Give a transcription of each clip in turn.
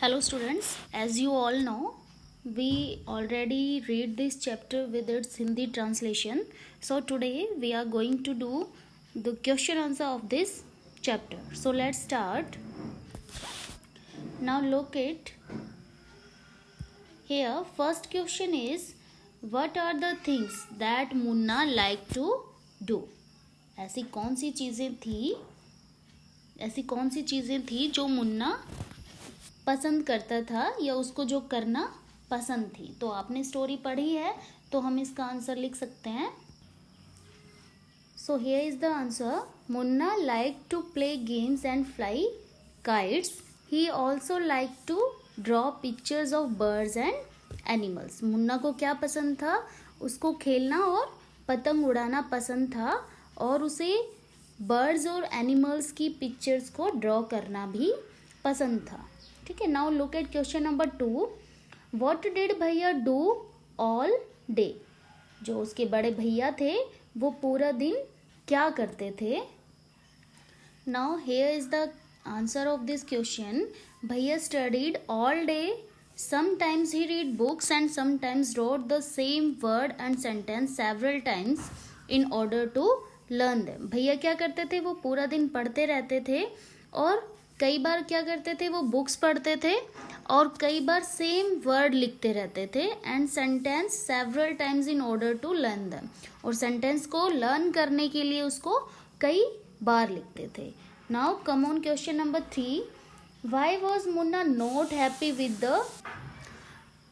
Hello students, as you all know, we already read this chapter with its Hindi translation. So today we are going to do the question answer of this chapter. So let's start. Now look it. Here first question is, what are the things that Munna like to do? ऐसी कौन सी चीज़ें थी जो मुन्ना पसंद करता था या उसको जो करना पसंद थी। तो आपने स्टोरी पढ़ी है तो हम इसका आंसर लिख सकते हैं। So here is the answer. Munna like to play games and fly kites. He also like to draw pictures of birds and animals. Munna को क्या पसंद था? उसको खेलना और पतंग उड़ाना पसंद था और उसे बर्ड्स और एनिमल्स की पिक्चर्स को ड्रॉ करना भी पसंद था। ठीक है। Now look at question number 2। What did भैया डू ऑल डे? जो उसके बड़े भैया थे वो पूरा दिन क्या करते थे? Now here is the answer of this question. भैया studied all day. Sometimes he read books and sometimes wrote the same word and sentence several times in order to learn them. भैया क्या करते थे? वो पूरा दिन पढ़ते रहते थे और कई बार क्या करते थे? वो बुक्स पढ़ते थे और कई बार सेम वर्ड लिखते रहते थे and sentence several times in order to learn them. और सेंटेंस को लर्न करने के लिए उसको कई बार लिखते थे। Now come on question number 3। Why was Munna not happy with the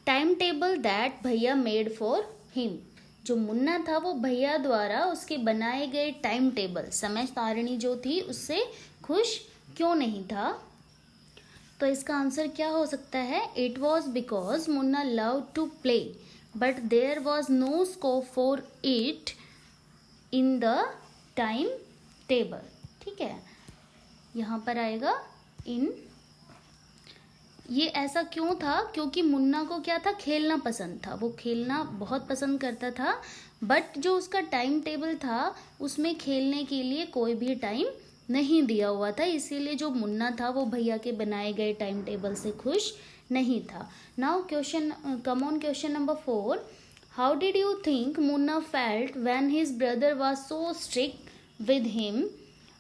time table that भैया मेड फॉर हिम? जो मुन्ना था वो भैया द्वारा उसके बनाए गए टाइम टेबल, समय सारणी जो थी, उससे खुश क्यों नहीं था? तो इसका आंसर क्या हो सकता है? It was because Munna love to play but there was no scope for it in the time table. ठीक है, यहाँ पर आएगा इन। ये ऐसा क्यों था? क्योंकि मुन्ना को क्या था? खेलना पसंद था। वो खेलना बहुत पसंद करता था बट जो उसका टाइम टेबल था उसमें खेलने के लिए कोई भी टाइम नहीं दिया हुआ था, इसीलिए जो मुन्ना था वो भैया के बनाए गए टाइम टेबल से खुश नहीं था। Now question come on question number 4। How did you think Munna felt when his brother was so strict with him?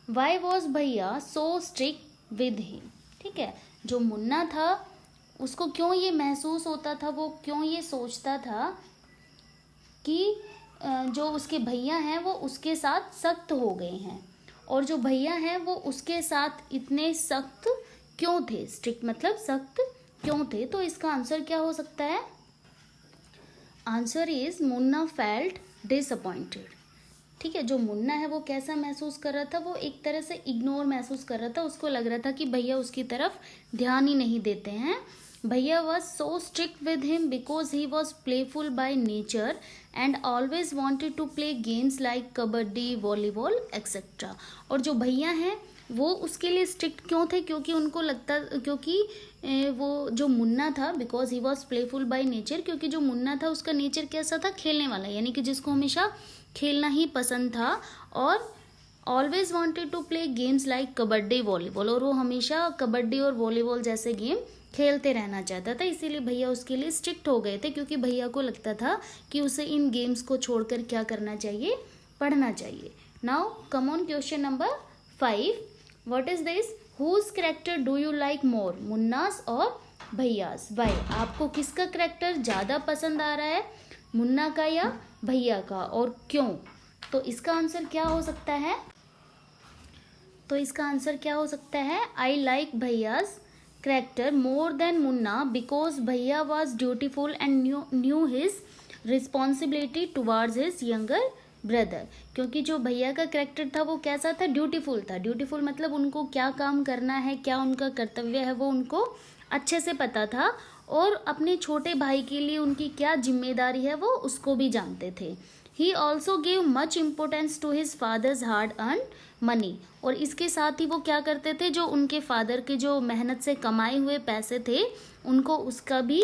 Why was भैया सो स्ट्रिक्ट विद हिम? ठीक है, जो मुन्ना था उसको क्यों ये महसूस होता था, वो क्यों ये सोचता था कि जो उसके भैया हैं वो उसके साथ सख्त हो गए हैं, और जो भैया हैं वो उसके साथ इतने सख्त क्यों थे? स्ट्रिक्ट मतलब सख्त क्यों थे? तो इसका आंसर क्या हो सकता है? Answer is Munna felt disappointed. ठीक है, जो मुन्ना है वो कैसा महसूस कर रहा था? वो एक तरह से इग्नोर महसूस कर रहा था। उसको लग रहा था कि भैया उसकी तरफ ध्यान ही नहीं देते हैं। भैया was so strict with him because he was playful by nature and always wanted to play games like kabaddi, volleyball etcetera. और जो भैया हैं वो उसके लिए स्ट्रिक्ट क्यों थे? क्योंकि उनको लगता, क्योंकि वो जो मुन्ना था, because he was playful by nature, क्योंकि जो मुन्ना था उसका नेचर कैसा था? खेलने वाला, यानी कि जिसको हमेशा खेलना ही पसंद था। और always wanted to play games like kabaddi, volleyball, और वो हमेशा कबड्डी और वॉलीबॉल जैसे गेम खेलते रहना चाहता था। इसीलिए भैया उसके लिए स्ट्रिक्ट हो गए थे, क्योंकि भैया को लगता था कि उसे इन गेम्स को छोड़कर क्या करना चाहिए? पढ़ना चाहिए। Now come on question number 5। What is this? Whose character do you like more, मुन्नास और भैयास? भाई, आपको किसका कैरेक्टर ज़्यादा पसंद आ रहा है, मुन्ना का या भैया का, और क्यों? तो इसका आंसर क्या हो सकता है? तो इसका आंसर क्या हो सकता है? आई लाइक भैयास character more than Munna because भैया was dutiful and knew his responsibility towards his younger brother। क्योंकि जो भैया का कैरेक्टर था वो कैसा था? ड्यूटीफुल था। ड्यूटीफुल मतलब उनको क्या काम करना है, क्या उनका कर्तव्य है, वो उनको अच्छे से पता था, और अपने छोटे भाई के लिए उनकी क्या जिम्मेदारी है वो उसको भी जानते थे। He also gave much importance to his father's hard earn money. और इसके साथ ही वो क्या करते थे? जो उनके फादर के जो मेहनत से कमाए हुए पैसे थे उनको उसका भी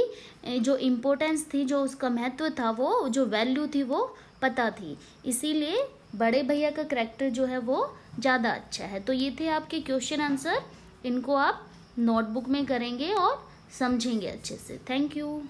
जो इम्पोर्टेंस थी, जो उसका महत्व था, वो जो वैल्यू थी वो पता थी। इसीलिए बड़े भैया का कैरेक्टर जो है वो ज़्यादा अच्छा है। तो ये थे आपके क्वेश्चन आंसर। इनको आप नोटबुक में करेंगे और समझेंगे अच्छे से। Thank you.